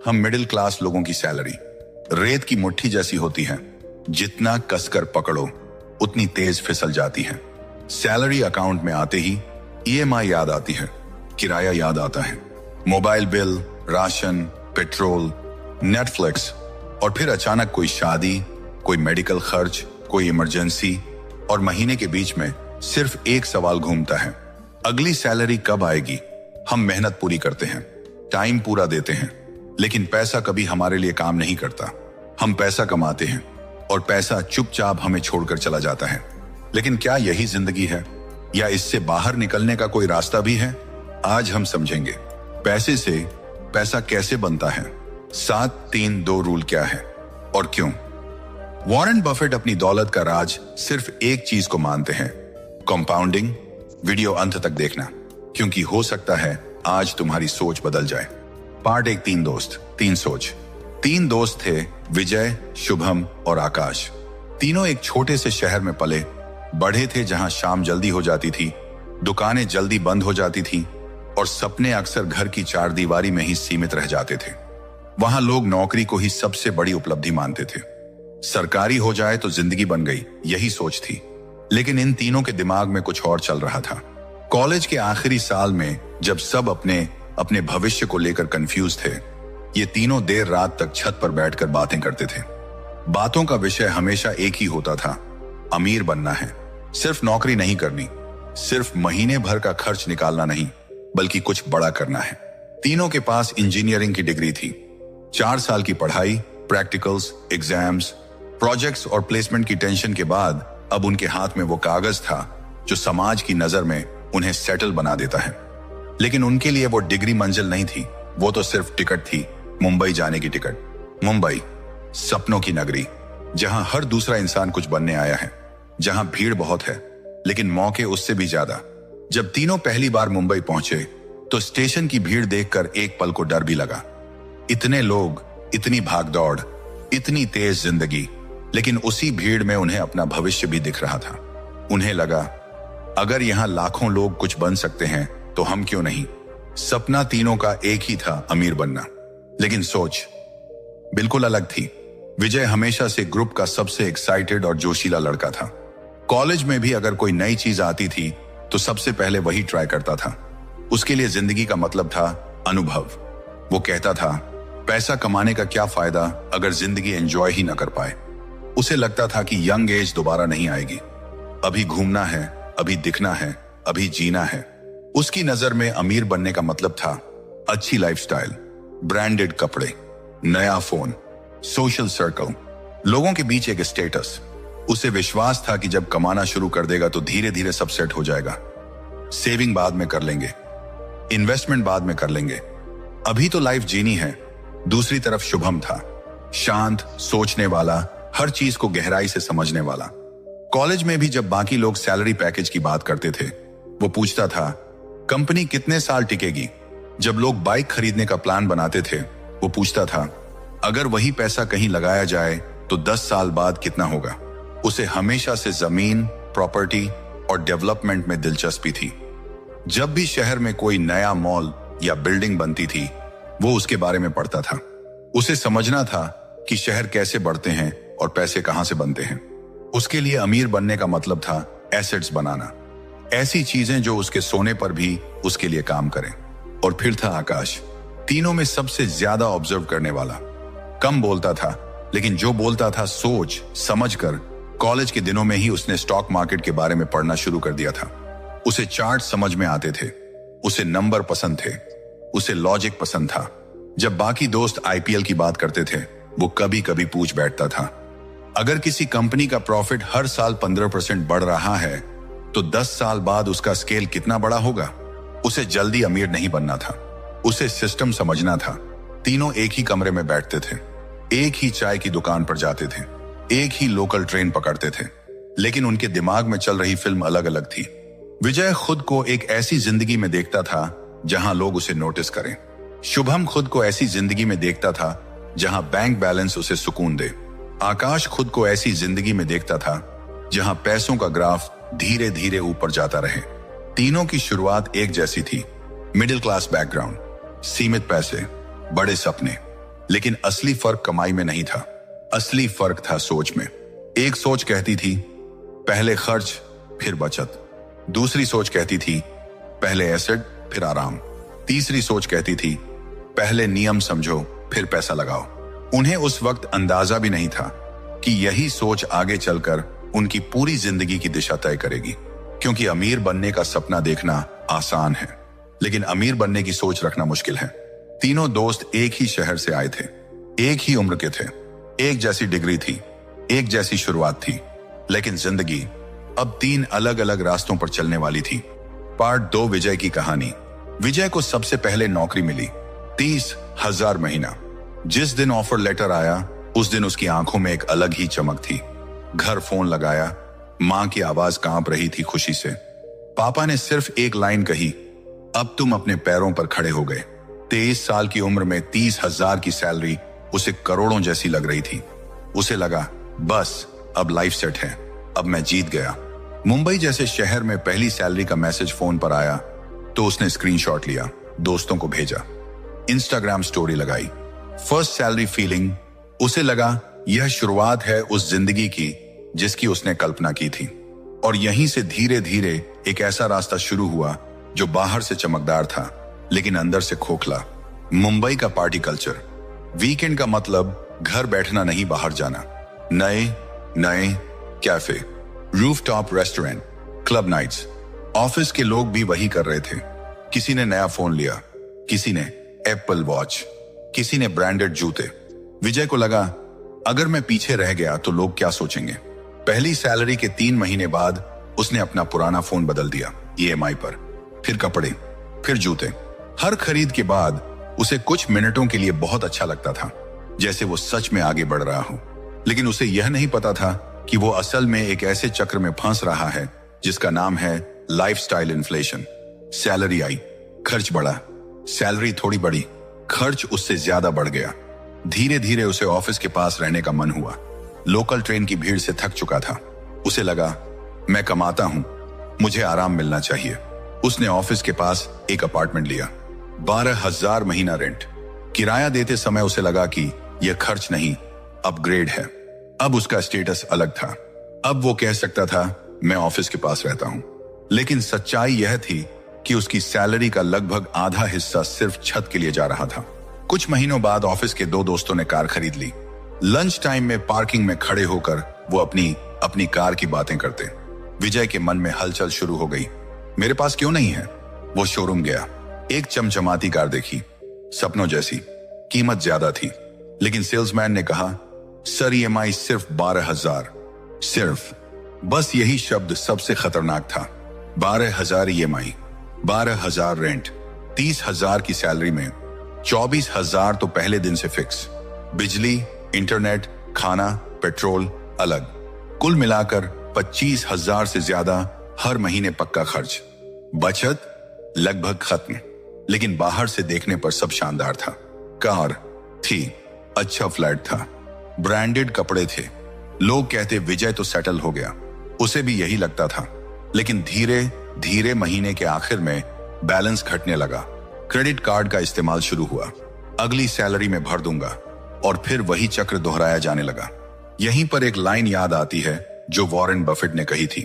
हम middle class लोगों की सैलरी रेत की मुट्ठी जैसी होती है, जितना कसकर पकड़ो उतनी तेज फिसल जाती है। सैलरी अकाउंट में आते ही ईएमआई याद आती है, किराया याद आता है, mobile bill, ration, petrol, Netflix, और फिर अचानक कोई शादी, कोई मेडिकल खर्च, कोई इमरजेंसी, और महीने के बीच में सिर्फ एक सवाल घूमता है, अगली सैलरी कब आएगी। हम मेहनत पूरी करते हैं, टाइम पूरा देते हैं, लेकिन पैसा कभी हमारे लिए काम नहीं करता। हम पैसा कमाते हैं और पैसा चुपचाप हमें छोड़कर चला जाता है। लेकिन क्या यही जिंदगी है, या इससे बाहर निकलने का कोई रास्ता भी है? आज हम समझेंगे पैसे से पैसा कैसे बनता है, 7-3-2 रूल क्या है और क्यों। वॉरेन बफेट अपनी दौलत का राज सिर्फ एक चीज को मानते हैं, कंपाउंडिंग। वीडियो अंत तक देखना, क्योंकि हो सकता है आज तुम्हारी सोच बदल जाए। पार्ट 1, 3 दोस्त 3 सोच। 3 दोस्त थे, विजय, शुभम और आकाश। तीनों एक छोटे से शहर में पले बढ़े थे, जहां शाम जल्दी हो जाती थी, दुकानें जल्दी बंद हो जाती थी और सपने अक्सर घर की चारदीवारी में ही सीमित रह जाते थे। वहां लोग नौकरी को ही सबसे बड़ी उपलब्धि मानते थे। सरकारी हो जाए तो जिंदगी बन गई, यही सोच थी। लेकिन इन तीनों के दिमाग में कुछ और चल रहा था। कॉलेज के आखिरी साल में जब सब अपने भविष्य को लेकर कंफ्यूज थे, ये तीनों देर रात तक छत पर बैठकर बातें करते थे। बातों का विषय हमेशा एक ही होता था, अमीर बनना है। सिर्फ नौकरी नहीं करनी, सिर्फ महीने भर का खर्च निकालना नहीं, बल्कि कुछ बड़ा करना है। तीनों के पास इंजीनियरिंग की डिग्री थी। 4 साल की पढ़ाई, प्रैक्टिकल्स, एग्जाम्स, प्रोजेक्ट्स और प्लेसमेंट की टेंशन के बाद अब उनके हाथ में वो कागज था जो समाज की नजर में उन्हें सेटल बना देता है। लेकिन उनके लिए वो डिग्री मंजिल नहीं थी, वो तो सिर्फ टिकट थी, मुंबई जाने की टिकट। मुंबई, सपनों की नगरी, जहां हर दूसरा इंसान कुछ बनने आया है, जहां भीड़ बहुत है लेकिन मौके उससे भी ज्यादा। जब तीनों पहली बार मुंबई पहुंचे तो स्टेशन की भीड़ देखकर एक पल को डर भी लगा। इतने लोग, इतनी भागदौड़, इतनी तेज जिंदगी, लेकिन उसी भीड़ में उन्हें अपना भविष्य भी दिख रहा था। उन्हें लगा, अगर यहां लाखों लोग कुछ बन सकते हैं तो हम क्यों नहीं। सपना तीनों का एक ही था, अमीर बनना। लेकिन सोच बिल्कुल अलग थी। विजय हमेशा से ग्रुप का सबसे एक्साइटेड और जोशीला लड़का था। कॉलेज में भी अगर कोई नई चीज आती थी तो सबसे पहले वही ट्राई करता था। उसके लिए जिंदगी का मतलब था अनुभव। वो कहता था, पैसा कमाने का क्या फायदा अगर जिंदगी एंजॉय ही ना कर पाए। उसे लगता था कि यंग एज दोबारा नहीं आएगी। अभी घूमना है, अभी दिखना है, अभी जीना है। उसकी नजर में अमीर बनने का मतलब था अच्छी लाइफस्टाइल, ब्रांडेड कपड़े, नया फोन, सोशल सर्कल, लोगों के बीच एक स्टेटस। उसे विश्वास था कि जब कमाना शुरू कर देगा तो धीरे धीरे सब सेट हो जाएगा। सेविंग बाद में कर लेंगे, इन्वेस्टमेंट बाद में कर लेंगे, अभी तो लाइफ जीनी है। दूसरी तरफ शुभम था, शांत, सोचने वाला, हर चीज को गहराई से समझने वाला। कॉलेज में भी जब बाकी लोग सैलरी पैकेज की बात करते थे, वो पूछता था, कंपनी कितने साल टिकेगी। जब लोग बाइक खरीदने का प्लान बनाते थे, वो पूछता था, अगर वही पैसा कहीं लगाया जाए तो 10 साल बाद कितना होगा। उसे हमेशा से जमीन, प्रॉपर्टी और डेवलपमेंट में दिलचस्पी थी। जब भी शहर में कोई नया मॉल या बिल्डिंग बनती थी, वो उसके बारे में पढ़ता था। उसे समझना था कि शहर कैसे बढ़ते हैं और पैसे कहां से बनते हैं। उसके लिए अमीर बनने का मतलब था एसेट्स बनाना, ऐसी चीजें जो उसके सोने पर भी उसके लिए काम करें। और फिर था आकाश, तीनों में सबसे ज्यादा ऑब्जर्व करने वाला। कम बोलता था, लेकिन जो बोलता था सोच समझ कर। कॉलेज के दिनों में ही उसने स्टॉक मार्केट के बारे में पढ़ना शुरू कर दिया था। उसे चार्ट समझ में आते थे, उसे नंबर पसंद थे, उसे लॉजिक पसंद था। जब बाकी दोस्त आईपीएल की बात करते थे, वो कभी कभी पूछ बैठता था, अगर किसी कंपनी का प्रॉफिट हर साल 15% बढ़ रहा है तो 10 साल बाद उसका स्केल कितना बड़ा होगा। उसे जल्दी अमीर नहीं बनना था, उसे सिस्टम समझना था। तीनों एक ही कमरे में बैठते थे, एक ही चाय की दुकान पर जाते थे, एक ही लोकल ट्रेन पकड़ते थे, लेकिन उनके दिमाग में चल रही फिल्म अलग अलग थी। विजय खुद को एक ऐसी जिंदगी में देखता था जहां लोग उसे नोटिस करें। शुभम खुद को ऐसी जिंदगी में देखता था जहां बैंक बैलेंस उसे सुकून दे। आकाश खुद को ऐसी जिंदगी में देखता था जहां पैसों का ग्राफ धीरे धीरे ऊपर जाता रहे। तीनों की शुरुआत एक जैसी थी, मिडिल क्लास बैकग्राउंड, सीमित पैसे, बड़े सपने। लेकिन असली फर्क कमाई में नहीं था, असली फर्क था सोच में। एक सोच कहती थी पहले खर्च फिर बचत, दूसरी सोच कहती थी पहले एसेट फिर आराम, तीसरी सोच कहती थी पहले नियम समझो फिर पैसा लगाओ। उन्हें उस वक्त अंदाजा भी नहीं था कि यही सोच आगे चलकर उनकी पूरी जिंदगी की दिशा तय करेगी। क्योंकि अमीर बनने का सपना देखना आसान है, लेकिन अमीर बनने की सोच रखना मुश्किल है। तीनों दोस्त एक ही शहर से आए थे, एक ही उम्र के थे, एक जैसी डिग्री थी, एक जैसी शुरुआत थी, लेकिन जिंदगी अब 3 अलग अलग रास्तों पर चलने वाली थी। पार्ट 2, विजय की कहानी। विजय को सबसे पहले नौकरी मिली, 30,000 महीना। जिस दिन ऑफर लेटर आया उस दिन उसकी आंखों में एक अलग ही चमक थी। घर फोन लगाया, मां की आवाज कांप रही थी खुशी से। पापा ने सिर्फ एक लाइन कही, अब तुम अपने पैरों पर खड़े हो गए। 23 साल की उम्र में 30,000 की सैलरी उसे करोड़ों जैसी लग रही थी। उसे लगा बस अब लाइफ सेट है, अब मैं जीत गया। मुंबई जैसे शहर में पहली सैलरी का मैसेज फोन पर आया तो उसने स्क्रीनशॉट लिया, दोस्तों को भेजा, इंस्टाग्राम स्टोरी लगाई। फर्स्ट सैलरी फीलिंग, उसे लगा यह शुरुआत है उस जिंदगी की जिसकी उसने कल्पना की थी। और यहीं से धीरे धीरे एक ऐसा रास्ता शुरू हुआ जो बाहर से चमकदार था लेकिन अंदर से खोखला। मुंबई का पार्टी कल्चर। वीकेंड का मतलब घर बैठना नहीं, बाहर जाना। नए नए cafe, rooftop restaurant, club nights. Office के लोग भी वही कर रहे थे। किसी ने नया फोन लिया, किसी ने एप्पल वॉच, किसी ने ब्रांडेड जूते। विजय को लगा अगर मैं पीछे रह गया तो लोग क्या सोचेंगे। पहली सैलरी के 3 महीने बाद उसने अपना पुराना फोन बदल दिया EMI पर, फिर कपड़े, फिर जूते। हर खरीद के बाद उसे कुछ मिनटों के लिए बहुत अच्छा लगता था, जैसे वो सच में आगे बढ़ रहा हो। लेकिन उसे यह नहीं पता था कि वो असल में एक ऐसे चक्र में फंस रहा है जिसका नाम है लाइफस्टाइल इन्फ्लेशन। सैलरी आई, खर्च बढ़ा, सैलरी थोड़ी बढ़ी, खर्च उससे ज्यादा बढ़ गया। धीरे धीरे उसे ऑफिस के पास रहने का मन हुआ। लोकल ट्रेन की भीड़ से थक चुका था। उसे लगा मैं कमाता हूं, मुझे आराम मिलना चाहिए। उसने ऑफिस के पास एक अपार्टमेंट लिया, 12,000 महीना रेंट। किराया देते समय उसे लगा कि यह खर्च नहीं, अपग्रेड है। अब उसका स्टेटस अलग था। अब वो कह सकता था मैं ऑफिस के पास रहता हूं। लेकिन सच्चाई यह थी कि उसकी सैलरी का लगभग आधा हिस्सा सिर्फ छत के लिए जा रहा था। कुछ महीनों बाद ऑफिस के 2 दोस्तों ने कार खरीद ली। लंच टाइम में पार्किंग में खड़े होकर वो अपनी कार की बातें करते। विजय के मन में हलचल शुरू हो गई। मेरे पास क्यों नहीं है? वो शोरूम गया, एक चमचमाती कार देखी, सपनों जैसी। कीमत ज्यादा थी, लेकिन सेल्समैन ने कहा सर EMI सिर्फ 12,000। सिर्फ, बस यही शब्द सबसे खतरनाक था। 12,000 EMI, 12,000 रेंट, 30,000 की सैलरी में 24,000 तो पहले दिन से फिक्स। बिजली, इंटरनेट, खाना, पेट्रोल अलग। कुल मिलाकर 25,000 से ज्यादा हर महीने पक्का खर्च। बचत लगभग खत्म, लेकिन बाहर से देखने पर सब शानदार था। कार थी, अच्छा फ्लैट था, ब्रांडेड कपड़े थे। लोग कहते विजय तो सेटल हो गया। उसे भी यही लगता था। लेकिन धीरे धीरे महीने के आखिर में बैलेंस घटने लगा। क्रेडिट कार्ड का इस्तेमाल शुरू हुआ। अगली सैलरी में भर दूंगा, और फिर वही चक्र दोहराया जाने लगा। यहीं पर एक लाइन याद आती है जो वॉरेन बफेट ने कही थी,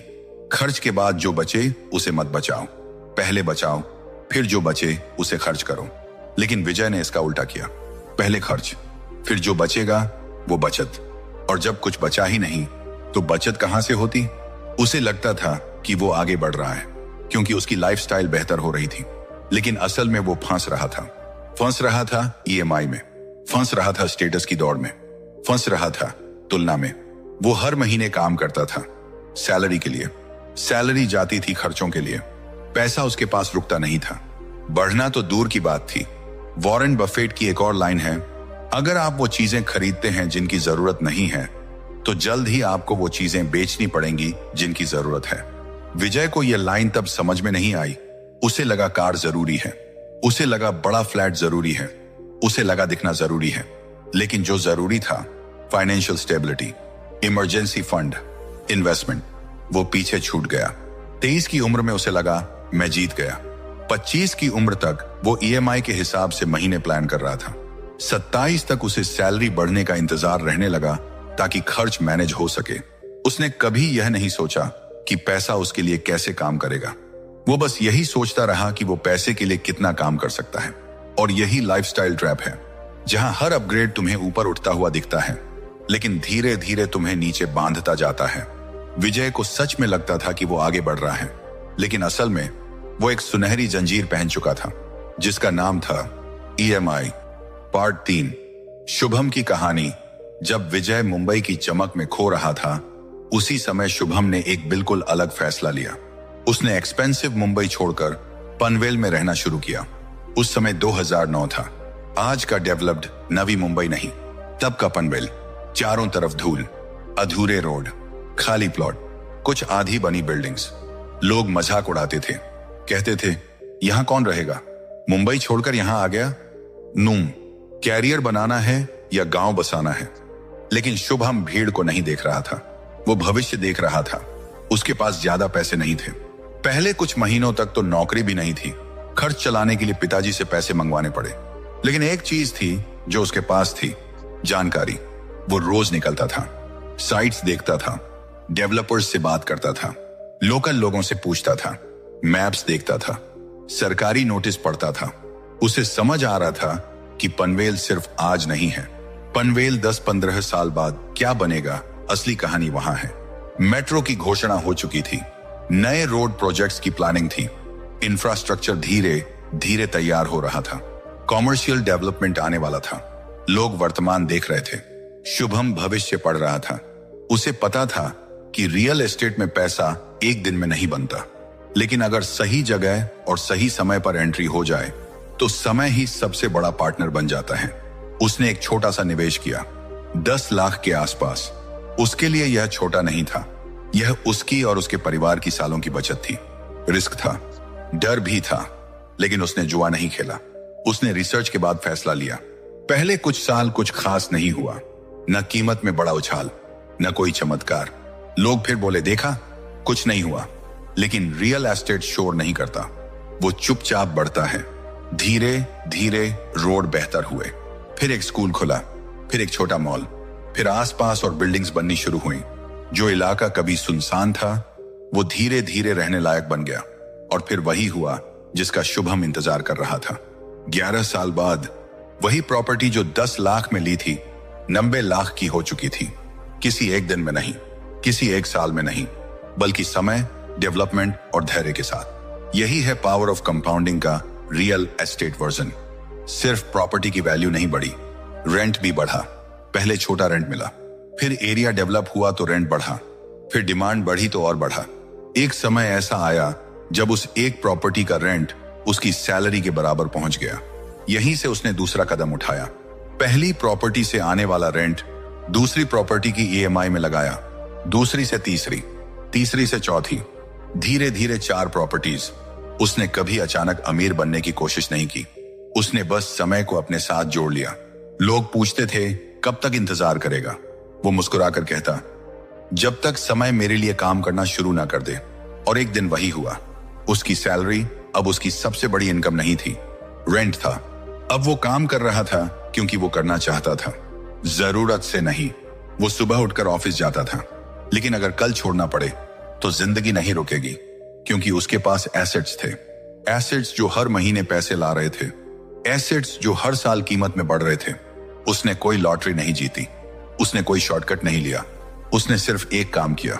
खर्च के बाद जो बचे उसे मत बचाओ, पहले बचाओ, फिर जो बचे उसे खर्च करो। लेकिन विजय ने इसका उल्टा किया, पहले खर्च, फिर जो बचेगा वो बचत। और जब कुछ बचा ही नहीं तो बचत कहां से होती? उसे लगता था कि वो आगे बढ़ रहा है क्योंकि उसकी लाइफस्टाइल बेहतर हो रही थी, लेकिन असल में वो फंस रहा था। फंस रहा था EMI में, फंस रहा था स्टेटस की दौड़ में, फंस रहा था तुलना में। वो हर महीने काम करता था सैलरी के लिए, सैलरी जाती थी खर्चों के लिए। पैसा उसके पास रुकता नहीं था, बढ़ना तो दूर की बात थी। वॉरेन बफेट की एक और लाइन है, अगर आप वो चीजें खरीदते हैं जिनकी जरूरत नहीं है तो जल्द ही आपको वो चीजें बेचनी पड़ेंगी जिनकी जरूरत है। विजय को यह लाइन तब समझ में नहीं आई। उसे लगा कार जरूरी है, उसे लगा बड़ा फ्लैट जरूरी है, उसे लगा दिखना जरूरी है। लेकिन जो जरूरी था, financial stability, emergency fund, investment, वो पीछे छूट गया। 23 की उम्र में उसे लगा मैं जीत गया। 25 की उम्र तक वो EMI के हिसाब से महीने प्लान कर रहा था। 27 तक उसे सैलरी बढ़ने का इंतजार रहने लगा ताकि खर्च मैनेज हो सके। उसने कभी यह नहीं सोचा कि पैसा उसके लिए कैसे काम करेगा। वो बस यही सोचता रहा कि वो पैसे के लिए कितना काम कर सकता है। और यही लाइफस्टाइल ट्रैप है, जहां हर अपग्रेड तुम्हें ऊपर उठता हुआ दिखता है, लेकिन धीरे धीरे तुम्हें नीचे बांधता जाता है। विजय को सच में लगता था कि वो आगे बढ़ रहा है, लेकिन असल में वो एक सुनहरी जंजीर पहन चुका था, जिसका नाम था EMI। पार्ट 3, शुभम की कहानी। जब विजय मुंबई की चमक में खो रहा था, उसी समय शुभम ने एक बिल्कुल अलग फैसला लिया। उसने एक्सपेंसिव मुंबई छोड़कर पनवेल में रहना शुरू किया। उस समय 2009 था। आज का डेवलप्ड नवी मुंबई नहीं, तब का पनवेल। चारों तरफ धूल, अधूरे रोड, खाली प्लॉट, कुछ आधी बनी बिल्डिंग्स। लोग मजाक उड़ाते थे, कहते थे यहां कौन रहेगा, मुंबई छोड़कर यहां आ गया। नूम, कैरियर बनाना है या गांव बसाना है। लेकिन शुभम भीड़ को नहीं देख रहा था, वो भविष्य देख रहा था। उसके पास ज्यादा पैसे नहीं थे। पहले कुछ महीनों तक तो नौकरी भी नहीं थी। खर्च चलाने के लिए पिताजी से पैसे मंगवाने पड़े। लेकिन एक चीज थी जो उसके पास थी, जानकारी। वो रोज निकलता था, साइट्स देखता था, डेवलपर्स से बात करता था, लोकल लोगों से पूछता था, मैप्स देखता था, सरकारी नोटिस पढ़ता था। उसे समझ आ रहा था कि पनवेल सिर्फ आज नहीं है। पनवेल 10-15 साल बाद क्या बनेगा, असली कहानी वहां है। मेट्रो की घोषणा हो चुकी थी, नए रोड प्रोजेक्ट्स की प्लानिंग थी, इंफ्रास्ट्रक्चर धीरे धीरे तैयार हो रहा था, कॉमर्शियल डेवलपमेंट आने वाला था। लोग वर्तमान देख रहे थे, शुभम भविष्य पढ़ रहा था। उसे पता था कि रियल एस्टेट में पैसा एक दिन में नहीं बनता, लेकिन अगर सही जगह और सही समय पर एंट्री हो जाए तो समय ही सबसे बड़ा पार्टनर बन जाता है। उसने एक छोटा सा निवेश किया, 10 लाख के आसपास। उसके लिए यह छोटा नहीं था, यह उसकी और उसके परिवार की सालों की बचत थी। रिस्क था, डर भी था, लेकिन उसने जुआ नहीं खेला। उसने रिसर्च के बाद फैसला लिया। पहले कुछ साल कुछ खास नहीं हुआ, न कीमत में बड़ा उछाल, न कोई चमत्कार। लोग फिर बोले देखा, कुछ नहीं हुआ। लेकिन रियल एस्टेट शोर नहीं करता, वो चुपचाप बढ़ता है। धीरे धीरे रोड बेहतर हुए, फिर एक स्कूल खुला, फिर एक छोटा मॉल, फिर आसपास और बिल्डिंग्स बननी शुरू हुई। जो इलाका कभी सुनसान था वो धीरे धीरे रहने लायक बन गया। और फिर वही हुआ जिसका शुभम इंतजार कर रहा था। 11 साल बाद वही प्रॉपर्टी जो 10 लाख में ली थी 90 लाख की हो चुकी थी। किसी एक दिन में नहीं, किसी एक साल में नहीं, बल्कि समय, डेवलपमेंट और धैर्य के साथ। यही है पावर ऑफ कंपाउंडिंग का रियल एस्टेट वर्जन। सिर्फ प्रॉपर्टी की वैल्यू नहीं बढ़ी, रेंट भी बढ़ा। पहले छोटा रेंट मिला, फिर एरिया डेवलप हुआ तो रेंट बढ़ा, फिर डिमांड बढ़ी तो और बढ़ा। एक समय ऐसा आया जब उस एक प्रॉपर्टी का रेंट उसकी सैलरी के बराबर पहुंच गया। यहीं से उसने दूसरा कदम उठाया। पहली प्रॉपर्टी से आने वाला रेंट दूसरी प्रॉपर्टी की EMI में लगाया, दूसरी से तीसरी, तीसरी से चौथी, धीरे धीरे 4 प्रॉपर्टीज। उसने कभी अचानक अमीर बनने की कोशिश नहीं की, उसने बस समय को अपने साथ जोड़ लिया। लोग पूछते थे कब तक इंतजार करेगा, वो मुस्कुराकर कहता जब तक समय मेरे लिए काम करना शुरू ना कर दे। और एक दिन वही हुआ। उसकी सैलरी अब उसकी सबसे बड़ी इनकम नहीं थी, रेंट था। अब वो काम कर रहा था क्योंकि वो करना चाहता था, जरूरत से नहीं। वो सुबह उठकर ऑफिस जाता था, लेकिन अगर कल छोड़ना पड़े तो जिंदगी नहीं रुकेगी, क्योंकि उसके पास एसेट्स थे। एसेट्स जो हर महीने पैसे ला रहे थे, एसेट्स जो हर साल कीमत में बढ़ रहे थे। उसने कोई लॉटरी नहीं जीती, उसने कोई शॉर्टकट नहीं लिया। उसने सिर्फ एक काम किया,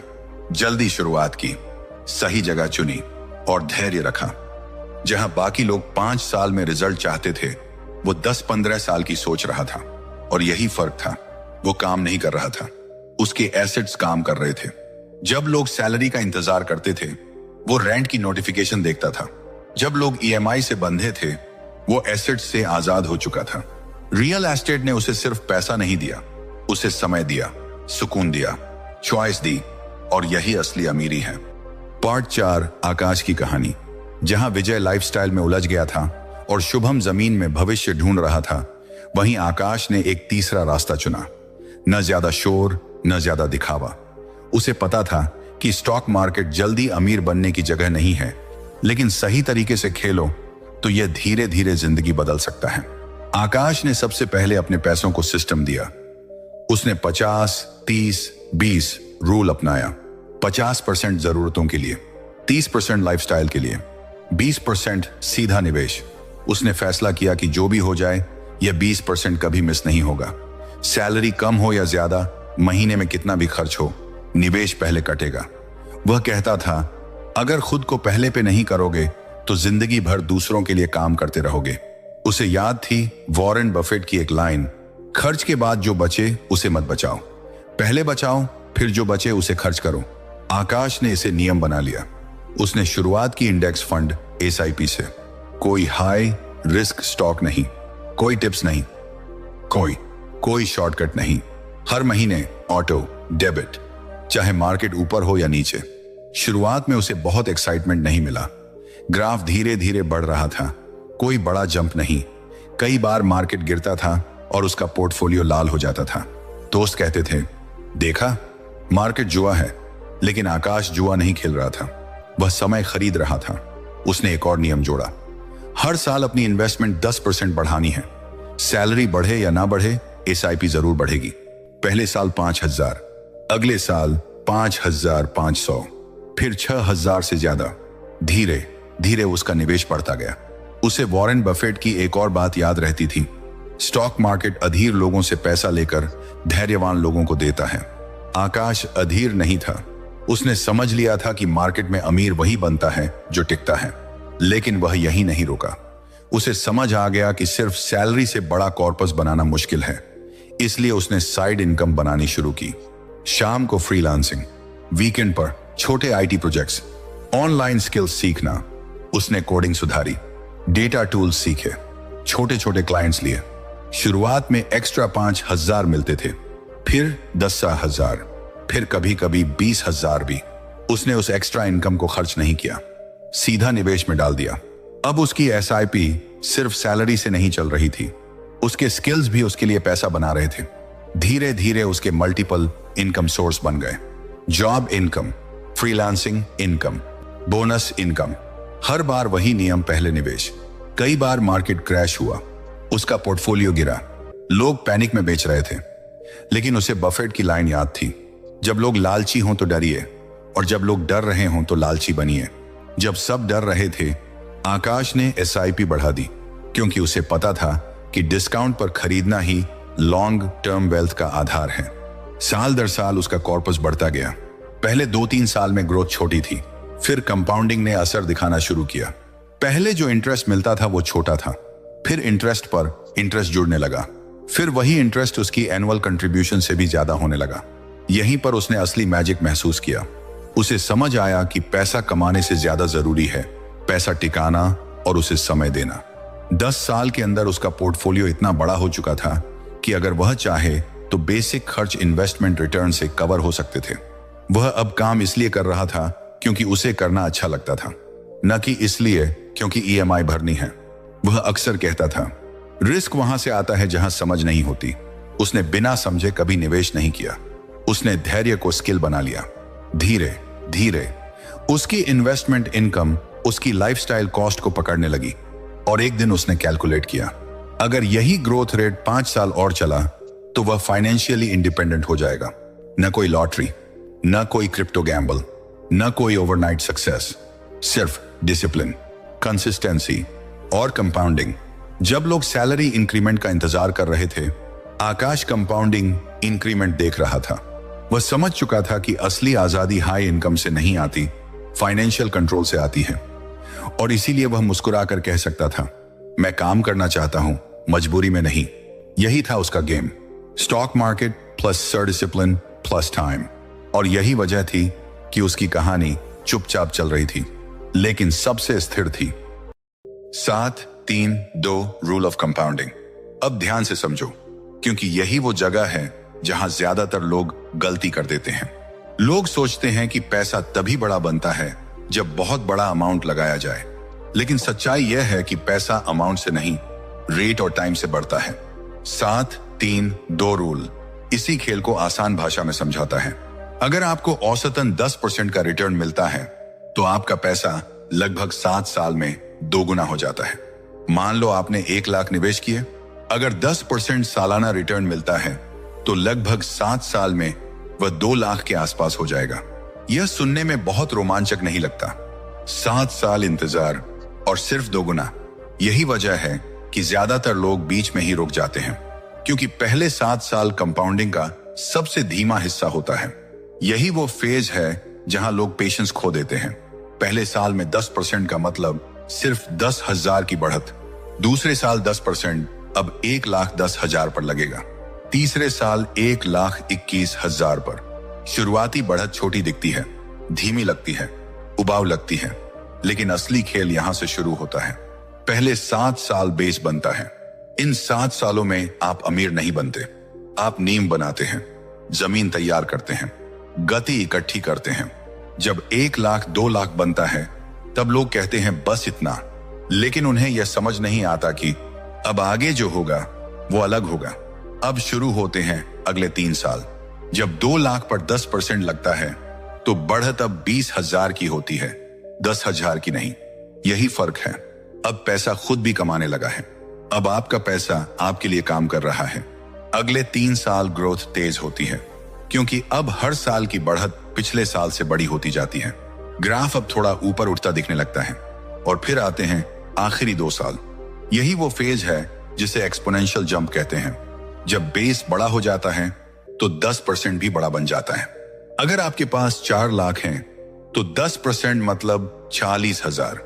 जल्दी शुरुआत की, सही जगह चुनी और धैर्य रखा। जहां बाकी लोग 5 साल में रिजल्ट चाहते थे, वो 10-15 साल की सोच रहा था। और यही फर्क था, वो काम नहीं कर रहा था, उसके एसेट्स काम कर रहे थे। जब लोग सैलरी का इंतजार करते थे, वो रेंट की नोटिफिकेशन देखता था। जब लोग EMI से बंधे थे, वो एसेट्स से आजाद हो चुका था। रियल एस्टेट ने उसे सिर्फ पैसा नहीं दिया, उसे समय दिया, सुकून दिया, चॉइस दी। और यही असली अमीरी है। पार्ट 4, आकाश की कहानी। जहां विजय लाइफस्टाइल में उलझ गया था और शुभम जमीन में भविष्य ढूंढ रहा था, वहीं आकाश ने एक तीसरा रास्ता चुना। न ज्यादा शोर, न ज्यादा दिखावा। उसे पता था कि स्टॉक मार्केट जल्दी अमीर बनने की जगह नहीं है, लेकिन सही तरीके से खेलो तो यह धीरे धीरे जिंदगी बदल सकता है। आकाश ने सबसे पहले अपने पैसों को सिस्टम दिया। उसने 50, 30, 20 रूल अपनाया। 50% जरूरतों के लिए, 30% लाइफस्टाइल के लिए, 20% सीधा निवेश। उसने फैसला किया कि जो भी हो जाए यह 20% कभी मिस नहीं होगा। सैलरी कम हो या ज्यादा, महीने में कितना भी खर्च हो, निवेश पहले कटेगा। वह कहता था, अगर खुद को पहले पे नहीं करोगे तो जिंदगी भर दूसरों के लिए काम करते रहोगे। उसे याद थी वॉरेन बफेट की एक लाइन, खर्च के बाद जो बचे उसे मत बचाओ, पहले बचाओ फिर जो बचे उसे खर्च करो। आकाश ने इसे नियम बना लिया। उसने शुरुआत की इंडेक्स फंड SIP से। कोई हाई रिस्क स्टॉक नहीं, कोई टिप्स नहीं, कोई शॉर्टकट नहीं। हर महीने ऑटो डेबिट, चाहे मार्केट ऊपर हो या नीचे। शुरुआत में उसे बहुत एक्साइटमेंट नहीं मिला। ग्राफ धीरे धीरे बढ़ रहा था, कोई बड़ा जंप नहीं। कई बार मार्केट गिरता था और उसका पोर्टफोलियो लाल हो जाता था। दोस्त कहते थे, देखा मार्केट जुआ है, लेकिन आकाश जुआ नहीं खेल रहा था, वह समय खरीद रहा था। उसने एक और नियम जोड़ा, हर साल अपनी इन्वेस्टमेंट 10% बढ़ानी है। सैलरी बढ़े या ना बढ़े, SIP जरूर बढ़ेगी। पहले साल 5,000, अगले साल 5,500, फिर 6,000 से ज्यादा। धीरे धीरे उसका निवेश बढ़ता गया। उसे वॉरेन बफेट की एक और बात याद रहती थी, स्टॉक मार्केट अधीर लोगों से पैसा लेकर धैर्यवान लोगों को देता है। आकाश अधीर नहीं था। उसने समझ लिया था कि मार्केट में अमीर वही बनता है जो टिकता है। लेकिन वह यही नहीं रुका। उसे समझ आ गया कि सिर्फ सैलरी से बड़ा कॉर्पस बनाना मुश्किल है। इसलिए उसने साइड इनकम बनानी शुरू की। शाम को फ्रीलांसिंग, वीकेंड पर छोटे IT प्रोजेक्ट्स, ऑनलाइन स्किल्स सीखना। उसने कोडिंग सुधारी, डेटा टूल्स सीखे, छोटे छोटे क्लाइंट्स लिए। शुरुआत में एक्स्ट्रा 5,000 मिलते थे, फिर 10,000, फिर कभी कभी 20,000 भी। उसने उस एक्स्ट्रा इनकम को खर्च नहीं किया, सीधा निवेश में डाल दिया। अब उसकी SIP सिर्फ सैलरी से नहीं चल रही थी, उसके स्किल्स भी उसके लिए पैसा बना रहे थे। धीरे धीरे उसके मल्टीपल इनकम सोर्स बन गए। Job income, freelancing income, bonus income. हर बार वही नियम, पहले निवेश। कई बार मार्केट क्रैश हुआ, उसका पोर्टफोलियो गिरा, लोग पैनिक में बेच रहे थे। लेकिन उसे बफेट की लाइन याद थी, जब लोग लालची हों तो डरिए, और जब लोग डर रहे हों तो लालची बनिए। जब सब डर रहे थे, आकाश ने SIP बढ़ा दी, क्योंकि उसे पता था कि डिस्काउंट पर खरीदना ही लॉन्ग टर्म वेल्थ का आधार है। साल दर साल उसका कॉर्पस बढ़ता गया। पहले 2-3 साल में ग्रोथ छोटी थी, फिर कंपाउंडिंग ने असर दिखाना शुरू किया। पहले जो इंटरेस्ट मिलता था वो छोटा था, फिर इंटरेस्ट पर इंटरेस्ट जुड़ने लगा, फिर वही इंटरेस्ट उसकी एनुअल कंट्रीब्यूशन से भी ज्यादा होने लगा। यहीं पर उसने असली मैजिक महसूस किया। उसे समझ आया कि पैसा कमाने से ज्यादा जरूरी है पैसा टिकाना और उसे समय देना। 10 साल के अंदर उसका पोर्टफोलियो इतना बड़ा हो चुका था कि अगर वह चाहे तो बेसिक खर्च इन्वेस्टमेंट रिटर्न से कवर हो सकते थे। वह अब काम इसलिए कर रहा था क्योंकि उसे करना अच्छा लगता था, न कि इसलिए क्योंकि EMI भरनी है। वह अक्सर कहता था, रिस्क वहां से आता है जहां समझ नहीं होती। उसने बिना समझे कभी निवेश नहीं किया। उसने धैर्य को स्किल बना लिया। धीरे धीरे उसकी इन्वेस्टमेंट इनकम उसकी लाइफस्टाइल कॉस्ट को पकड़ने लगी। और एक दिन उसने कैलकुलेट किया, अगर यही ग्रोथ रेट 5 साल और चला तो वह फाइनेंशियली इंडिपेंडेंट हो जाएगा। न कोई लॉटरी, न कोई क्रिप्टो गैम्बल, न कोई ओवरनाइट सक्सेस, सिर्फ डिसिप्लिन, कंसिस्टेंसी और कंपाउंडिंग। जब लोग सैलरी इंक्रीमेंट का इंतजार कर रहे थे, आकाश कंपाउंडिंग इंक्रीमेंट देख रहा था। वह समझ चुका था कि असली आजादी हाई इनकम से नहीं आती, फाइनेंशियल कंट्रोल से आती है। और इसीलिए वह मुस्कुराकर कह सकता था, मैं काम करना चाहता हूं, मजबूरी में नहीं। यही था उसका game, stock market plus sir discipline plus time. और यही वजह थी कि उसकी कहानी चुपचाप चल रही थी, लेकिन सबसे स्थिर थी। 7-3-2 रूल ऑफ कंपाउंडिंग। अब ध्यान से समझो, क्योंकि यही वो जगह है जहां ज्यादातर लोग गलती कर देते हैं। लोग सोचते हैं कि पैसा तभी बड़ा बनता है जब बहुत बड़ा अमाउंट लगाया जाए, लेकिन सच्चाई यह है कि पैसा अमाउंट से नहीं, रेट और टाइम से बढ़ता है। 7-3-2 रूल इसी खेल को आसान भाषा में समझाता है। अगर आपको औसतन 10% का रिटर्न मिलता है तो आपका पैसा लगभग 7 साल में 2 गुना हो जाता है। मान लो आपने 1 लाख निवेश किए, अगर 10% सालाना रिटर्न मिलता है तो लगभग 7 साल में वह 2 लाख के आसपास हो जाएगा। यह सुनने में बहुत रोमांचक नहीं लगता। 7 साल इंतजार और सिर्फ 2 गुना। यही वजह है कि ज्यादातर लोग बीच में ही रुक जाते हैं, क्योंकि पहले 7 साल कंपाउंडिंग का सबसे धीमा हिस्सा होता है। यही वो फेज है जहां लोग पेशेंस खो देते हैं। पहले साल में 10% का मतलब सिर्फ 10,000 की बढ़त। दूसरे साल 10% अब 1,10,000 पर लगेगा। तीसरे साल 1,21,000 पर। शुरुआती बढ़त छोटी दिखती है, धीमी लगती है, उबाऊ लगती है, लेकिन असली खेल यहां से शुरू होता है। पहले 7 साल बेस बनता है। इन 7 सालों में आप अमीर नहीं बनते, आप नींव बनाते हैं, जमीन तैयार करते हैं, गति इकट्ठी करते हैं। जब 1 लाख 2 लाख बनता है तब लोग कहते हैं बस इतना, लेकिन उन्हें यह समझ नहीं आता कि अब आगे जो होगा वो अलग होगा। अब शुरू होते हैं अगले 3 साल। जब 2 लाख पर 10% लगता है तो बढ़त अब 20,000 की होती है, 10,000 की नहीं। यही फर्क है। अब पैसा खुद भी कमाने लगा है। अब आपका पैसा आपके लिए काम कर रहा है। अगले 3 साल ग्रोथ तेज होती है, क्योंकि अब हर साल की बढ़त पिछले साल से बड़ी होती जाती है। ग्राफ अब थोड़ा ऊपर उठता दिखने लगता है। और फिर आते हैं आखिरी 2 साल। यही वो फेज है जिसे एक्सपोनेंशियल जंप कहते हैं। जब बेस बड़ा हो जाता है तो 10% भी बड़ा बन जाता है। अगर आपके पास 4 लाख हैं तो 10% मतलब 40,000।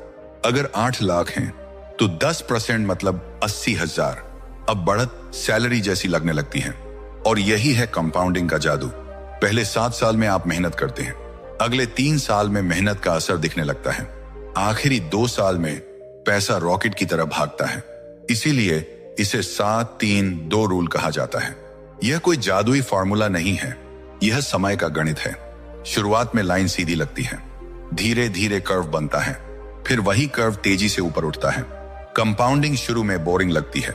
अगर 8 लाख हैं तो 10% मतलब 80,000। अब बढ़त सैलरी जैसी लगने लगती है। और यही है कंपाउंडिंग का जादू। पहले 7 साल में आप मेहनत करते हैं, अगले 3 साल में मेहनत का असर दिखने लगता है, आखिरी 2 साल में पैसा रॉकेट की तरह भागता है। इसीलिए इसे 7-3-2 रूल कहा जाता है। यह कोई जादुई फॉर्मूला नहीं है, यह समय का गणित है। शुरुआत में लाइन सीधी लगती है, धीरे धीरे कर्व बनता है, फिर वही कर्व तेजी से ऊपर उठता है। कंपाउंडिंग शुरू में बोरिंग लगती है,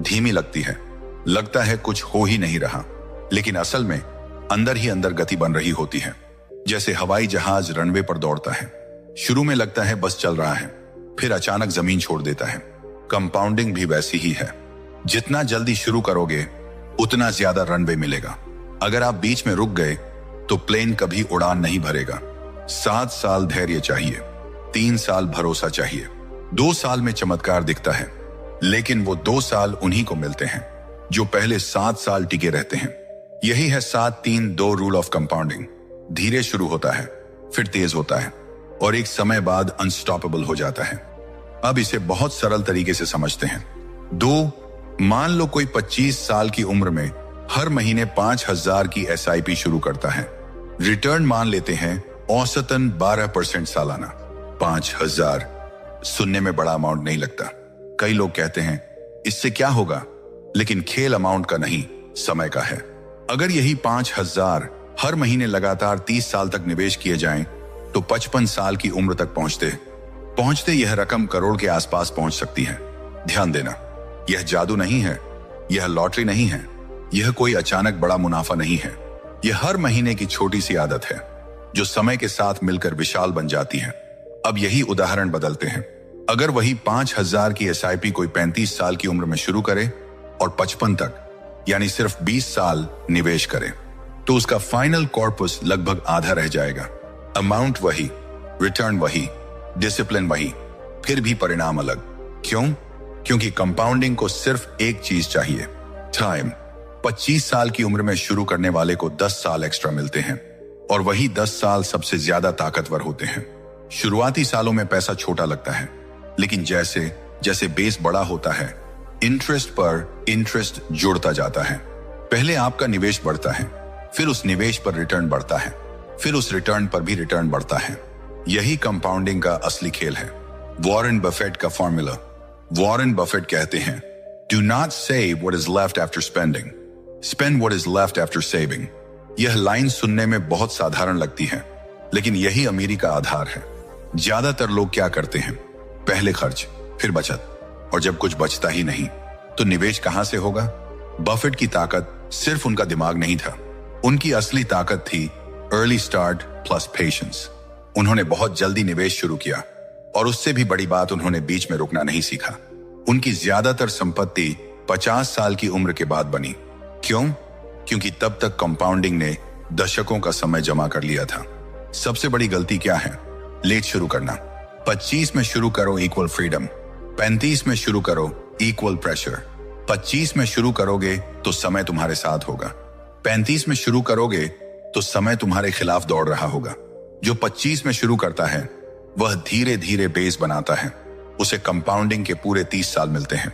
धीमी लगती है, लगता है कुछ हो ही नहीं रहा, लेकिन असल में अंदर ही अंदर गति बन रही होती है। जैसे हवाई जहाज रनवे पर दौड़ता है, शुरू में लगता है बस चल रहा है, फिर अचानक जमीन छोड़ देता है। कंपाउंडिंग भी वैसी ही है। जितना जल्दी शुरू करोगे उतना ज्यादा रनवे मिलेगा। अगर आप बीच में रुक गए तो प्लेन कभी उड़ान नहीं भरेगा। 7 साल धैर्य चाहिए, 3 साल भरोसा चाहिए, 2 साल में चमत्कार दिखता है। लेकिन वो 2 साल उन्हीं को मिलते हैं जो पहले 7 साल टिके रहते हैं। यही है 7-3-2 रूल ऑफ कंपाउंडिंग। धीरे शुरू होता है, फिर तेज होता है, और एक समय बाद अनस्टॉपेबल हो जाता है। अब इसे बहुत सरल तरीके से समझते हैं। 2, मान लो कोई 25 साल की उम्र में हर महीने 5,000 की SIP शुरू करता है। रिटर्न मान लेते हैं औसतन 12% सालाना। 5,000 सुनने में बड़ा अमाउंट नहीं लगता। कई लोग कहते हैं इससे क्या होगा, लेकिन खेल अमाउंट का नहीं, समय का है। अगर यही 5,000 हर महीने लगातार 30 साल तक निवेश किए जाएं, तो 55 साल की उम्र तक पहुंचते यह रकम करोड़ के आसपास पहुंच सकती है। ध्यान देना, यह जादू नहीं है, यह लॉटरी नहीं है, यह कोई अचानक बड़ा मुनाफा नहीं है। यह हर महीने की छोटी सी आदत है जो समय के साथ मिलकर विशाल बन जाती है। अब यही उदाहरण बदलते हैं। अगर वही 5,000 की SIP कोई 35 साल की उम्र में शुरू करे और 55 तक यानी सिर्फ 20 साल निवेश करे, तो उसका फाइनल कॉर्पस लगभग आधा रह जाएगा। अमाउंट वही, रिटर्न वही, डिसिप्लिन वही, फिर भी परिणाम अलग। क्यों? क्योंकि कंपाउंडिंग को सिर्फ एक चीज चाहिए, टाइम। 25 साल की उम्र में शुरू करने वाले को 10 साल एक्स्ट्रा मिलते हैं, और वही 10 साल सबसे ज्यादा ताकतवर होते हैं। शुरुआती सालों में पैसा छोटा लगता है, लेकिन जैसे जैसे बेस बड़ा होता है, इंटरेस्ट पर इंटरेस्ट जुड़ता जाता है। पहले आपका निवेश बढ़ता है, फिर उस निवेश पर रिटर्न बढ़ता है, फिर उस रिटर्न पर भी रिटर्न बढ़ता है। यही कंपाउंडिंग का असली खेल है। वॉरेन बफेट का फॉर्मूला। वॉरेन बफेट कहते हैं, do not save what is left after spending, spend what is left after saving. यह लाइन सुनने में बहुत साधारण लगती है, लेकिन यही अमीरी का आधार है। ज्यादातर लोग क्या करते हैं, पहले खर्च, फिर बचत, और जब कुछ बचता ही नहीं तो निवेश कहां से होगा? बफेट की ताकत सिर्फ उनका दिमाग नहीं था, उनकी असली ताकत थी अर्ली स्टार्ट प्लस पेशेंस। उन्होंने बहुत जल्दी निवेश शुरू किया, और उससे भी बड़ी बात, उन्होंने बीच में रुकना नहीं सीखा। उनकी ज्यादातर संपत्ति 50 साल की उम्र के बाद बनी। क्यों? क्योंकि तब तक कंपाउंडिंग ने दशकों का समय जमा कर लिया था। सबसे बड़ी गलती क्या है? लेट शुरू करना। 25 में शुरू करो इक्वल फ्रीडम, 35 में शुरू करो इक्वल प्रेशर। 25 में शुरू करोगे तो समय तुम्हारे साथ होगा, 35 में शुरू करोगे तो समय तुम्हारे खिलाफ दौड़ रहा होगा। जो 25 में शुरू करता है वह धीरे धीरे बेस बनाता है, उसे कंपाउंडिंग के पूरे 30 साल मिलते हैं।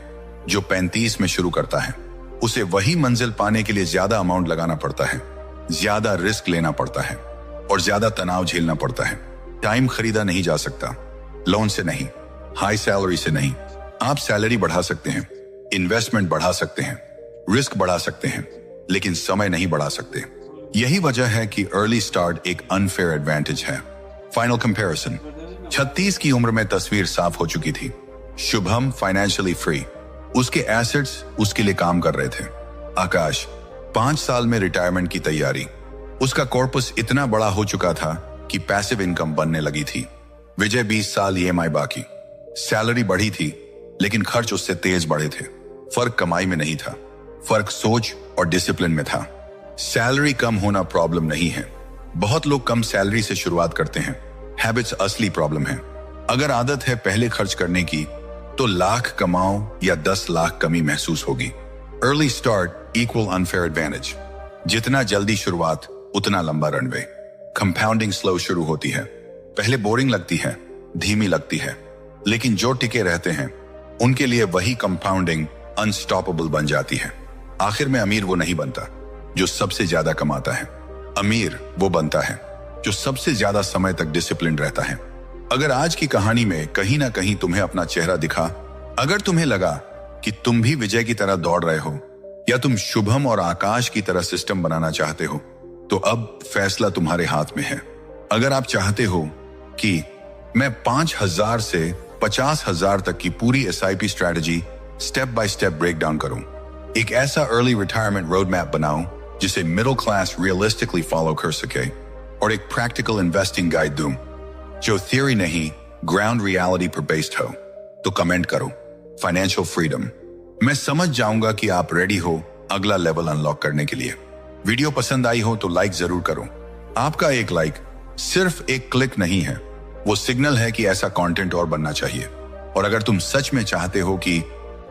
जो 35 में शुरू करता है उसे वही मंजिल पाने के लिए ज्यादा अमाउंट लगाना पड़ता है, ज्यादा रिस्क लेना पड़ता है और ज्यादा तनाव झेलना पड़ता है। टाइम खरीदा नहीं जा सकता, लोन से नहीं, हाई सैलरी से नहीं। आप सैलरी बढ़ा सकते हैं, इन्वेस्टमेंट बढ़ा सकते हैं, रिस्क बढ़ा सकते हैं, लेकिन समय नहीं बढ़ा सकते। यही वजह है कि अर्ली स्टार्ट एक अनफेयर एडवांटेज है। Final comparison. 36 की उम्र में तस्वीर साफ हो चुकी थी। शुभम फाइनेंशियली फ्री, उसके एसेट्स उसके लिए काम कर रहे थे। आकाश 5 साल में रिटायरमेंट की तैयारी, उसका कॉर्पस इतना बड़ा हो चुका था कि पैसिव इनकम बनने लगी थी। विजय 20 साल ईएमआई बाकी, सैलरी बढ़ी थी लेकिन खर्च उससे तेज बढ़े थे। फर्क कमाई में नहीं था, फर्क सोच और डिसिप्लिन में था। सैलरी कम होना प्रॉब्लम नहीं है, बहुत लोग कम सैलरी से शुरुआत करते हैं। हैबिट्स असली प्रॉब्लम है। अगर आदत है पहले खर्च करने की तो लाख कमाओ या 10 लाख कमी महसूस होगी। Early start equal unfair advantage. जितना जल्दी शुरुआत उतना लंबा रनवे। कंपाउंडिंग स्लो शुरू होती है, पहले बोरिंग लगती है, धीमी लगती है, लेकिन जो टिके रहते हैं उनके लिए वही कंपाउंडिंग अनस्टॉपेबल बन जाती है। आखिर में अमीर वो नहीं बनता जो सबसे ज्यादा कमाता है, अमीर वो बनता है जो सबसे ज्यादा समय तक डिसिप्लिन रहता है। अगर आज की कहानी में कहीं ना कहीं तुम्हें अपना चेहरा दिखा, अगर तुम्हें लगा कि तुम भी विजय की तरह दौड़ रहे हो या तुम शुभम और आकाश की तरह सिस्टम बनाना चाहते हो, तो अब फैसला तुम्हारे हाथ में है। अगर आप चाहते हो कि मैं 5,000 से 50,000 तक की पूरी SIP strategy step by step break down करूं, एक ऐसा अर्ली रिटायरमेंट रोड मैप बनाऊं जिसे मिडिल क्लास रियलिस्टिकली फॉलो कर सके, और एक प्रैक्टिकल इन्वेस्टिंग गाइड दूं जो थियरी नहीं ग्राउंड रियलिटी पर बेस्ड हो, तो कमेंट करो फाइनेंशियल फ्रीडम। मैं समझ जाऊंगा कि आप रेडी हो अगला लेवल अनलॉक करने के लिए। वीडियो पसंद आई हो तो लाइक जरूर करो। आपका एक लाइक सिर्फ एक क्लिक नहीं है, वो सिग्नल है कि ऐसा कंटेंट और बनना चाहिए। और अगर तुम सच में चाहते हो कि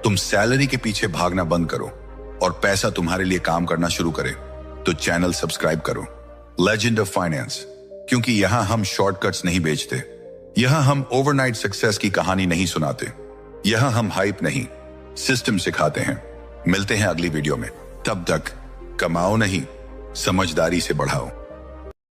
तुम सैलरी के पीछे भागना बंद करो और पैसा तुम्हारे लिए काम करना शुरू करे, तो चैनल सब्सक्राइब करो लेजेंड ऑफ फाइनेंस, क्योंकि यहां हम शॉर्टकट्स नहीं बेचते, यहां हम ओवरनाइट सक्सेस की कहानी नहीं सुनाते, यहां हम हाइप नहीं सिस्टम सिखाते हैं। मिलते हैं अगली वीडियो में, तब तक कमाओ नहीं समझदारी से बढ़ाओ।